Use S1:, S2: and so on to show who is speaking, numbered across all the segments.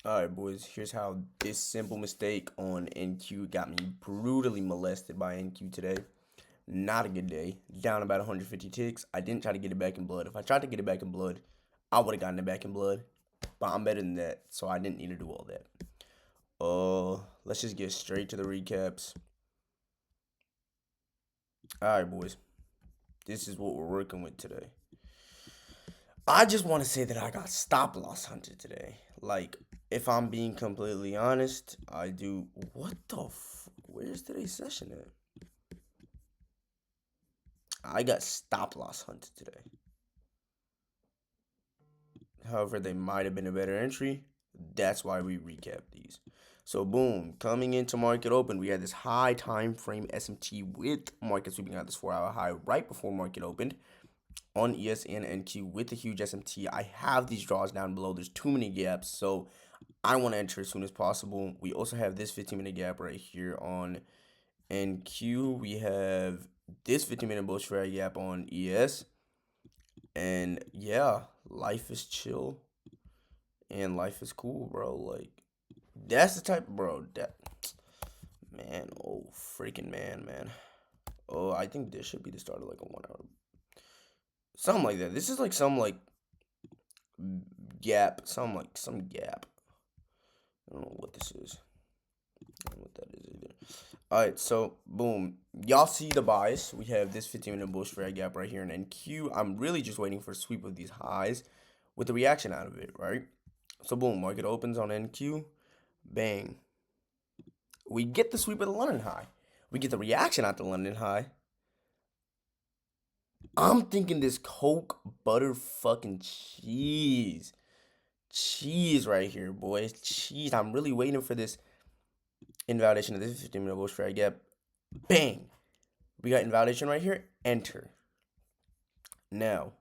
S1: Alright, boys, here's how this simple mistake on NQ got me brutally molested by NQ today. Not a good day. Down about 150 ticks. I didn't try to get it back in blood. If I tried to get it back in blood, I would have gotten it back in blood. But I'm better than that, so I didn't need to do all that. Let's just get straight to the recaps. Alright, boys. This is what we're working with today. I just want to say that I got stop loss hunted today. Like, if I'm being completely honest, I do. What the Where's today's session at? I got stop loss hunted today. However, they might have been a better entry. That's why we recap these. So boom, coming into market open, we had this high time frame SMT with market sweeping out this 4 hour high right before market opened on ESN and Q with the huge SMT. I have these draws down below. There's too many gaps, so I want to enter as soon as possible. We also have this 15-minute gap right here on NQ. We have this 15-minute bullish trade gap on ES. And yeah, life is chill and life is cool, bro. Like, that's the type, bro. That man, oh freaking man. Oh, I think this should be the start of like a 1 hour, something like that. This is like some like gap, some gap. I don't know what this is. I don't know what that is either. Alright, so boom. Y'all see the bias. We have this 15-minute bullish trade gap right here in NQ. I'm really just waiting for a sweep of these highs with the reaction out of it, right? So boom, market opens on NQ. Bang. We get the sweep of the London high. We get the reaction out the London high. I'm thinking this Coke butter fucking cheese. Cheese right here, boys. Cheese. I'm really waiting for this invalidation of this 15-minute bullish trade gap. Bang. We got invalidation right here. Enter. Now,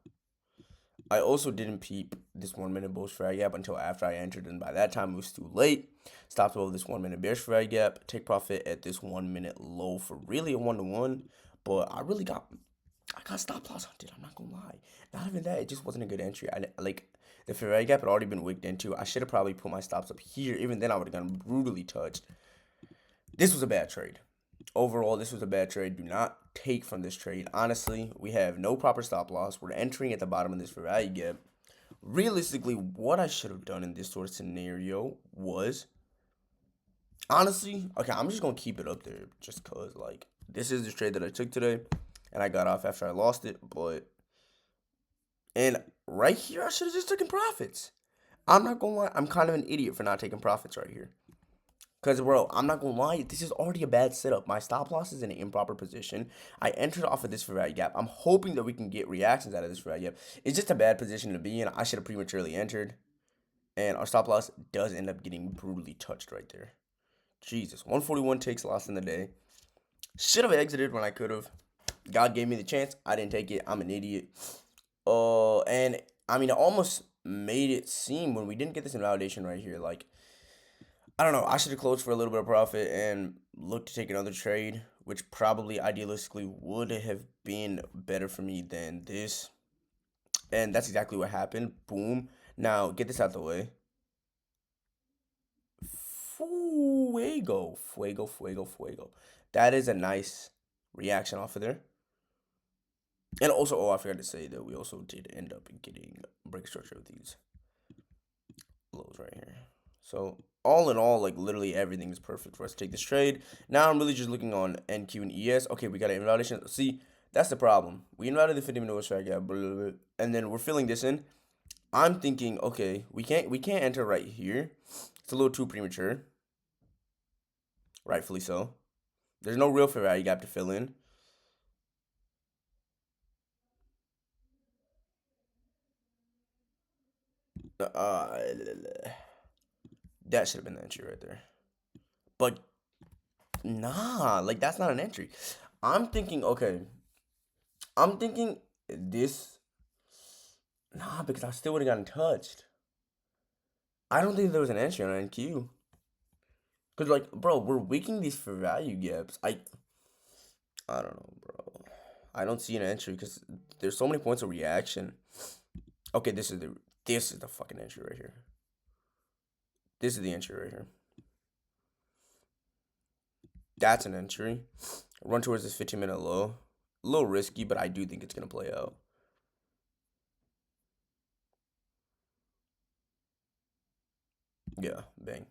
S1: I also didn't peep this 1 minute bullish flag gap until after I entered, and by that time it was too late. Stopped below this 1 minute bearish flag gap. Take profit at this 1 minute low for really a 1-to-1. But I got stop loss hunted. I'm not gonna lie. Not even that. It just wasn't a good entry. I like the flag gap had already been wicked into. I should have probably put my stops up here. Even then, I would have gotten brutally touched. This was a bad trade. Overall, this was a bad trade. Do not take from this trade. Honestly, we have no proper stop loss. We're entering at the bottom of this for value gap. Realistically, what I should have done in this sort of scenario was, honestly, okay, I'm just going to keep it up there just because, like, this is the trade that I took today, and I got off after I lost it, and right here, I should have just taken profits. I'm not going to lie, I'm kind of an idiot for not taking profits right here. Because, bro, I'm not going to lie, this is already a bad setup. My stop loss is in an improper position. I entered off of this for value gap. I'm hoping that we can get reactions out of this for value gap. It's just a bad position to be in. I should have prematurely entered. And our stop loss does end up getting brutally touched right there. Jesus, 141 takes loss in the day. Should have exited when I could have. God gave me the chance. I didn't take it. I'm an idiot. And I mean, it almost made it seem when we didn't get this invalidation right here, like, I don't know. I should have closed for a little bit of profit and looked to take another trade, which probably idealistically would have been better for me than this. And that's exactly what happened. Boom. Now, get this out the way. Fuego. That is a nice reaction off of there. And also, oh, I forgot to say that we also did end up getting break structure of these lows right here. So all in all, like literally everything is perfect for us to take this trade. Now I'm really just looking on NQ and ES. Okay, we got an invalidation. See, that's the problem. We invalidate the 50-minute strike gap, and then we're filling this in. I'm thinking, okay, we can't enter right here. It's a little too premature. Rightfully so. There's no real fair value gap to fill in. That should have been the entry right there. But nah, like that's not an entry. I'm thinking, okay. I'm thinking this. Nah, because I still would have gotten touched. I don't think there was an entry on NQ. Cause like, bro, we're wicking these for value gaps. I don't know, bro. I don't see an entry because there's so many points of reaction. Okay, this is the fucking entry right here. This is the entry right here. That's an entry. Run towards this 15-minute low. A little risky, but I do think it's going to play out. Yeah, bang.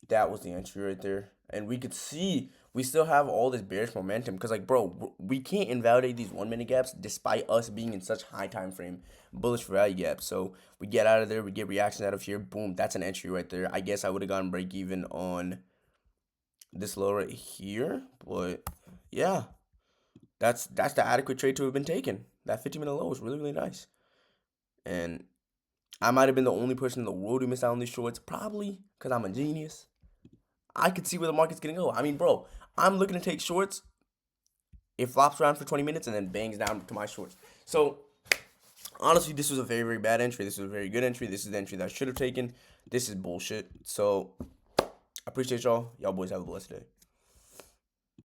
S1: That was the entry right there. And we could see we still have all this bearish momentum because, like, bro, we can't invalidate these 1 minute gaps despite us being in such high time frame bullish value gaps. So we get out of there, we get reaction out of here. Boom, that's an entry right there. I guess I would have gotten break even on this low right here, but yeah, that's the adequate trade to have been taken. That 15-minute low was really, really nice. And I might have been the only person in the world who missed out on these shorts, probably because I'm a genius. I could see where the market's gonna go. I mean, bro, I'm looking to take shorts. It flops around for 20 minutes and then bangs down to my shorts. So honestly, this was a very, very bad entry. This was a very good entry. This is the entry that I should have taken. This is bullshit. So I appreciate y'all. Y'all boys have a blessed day.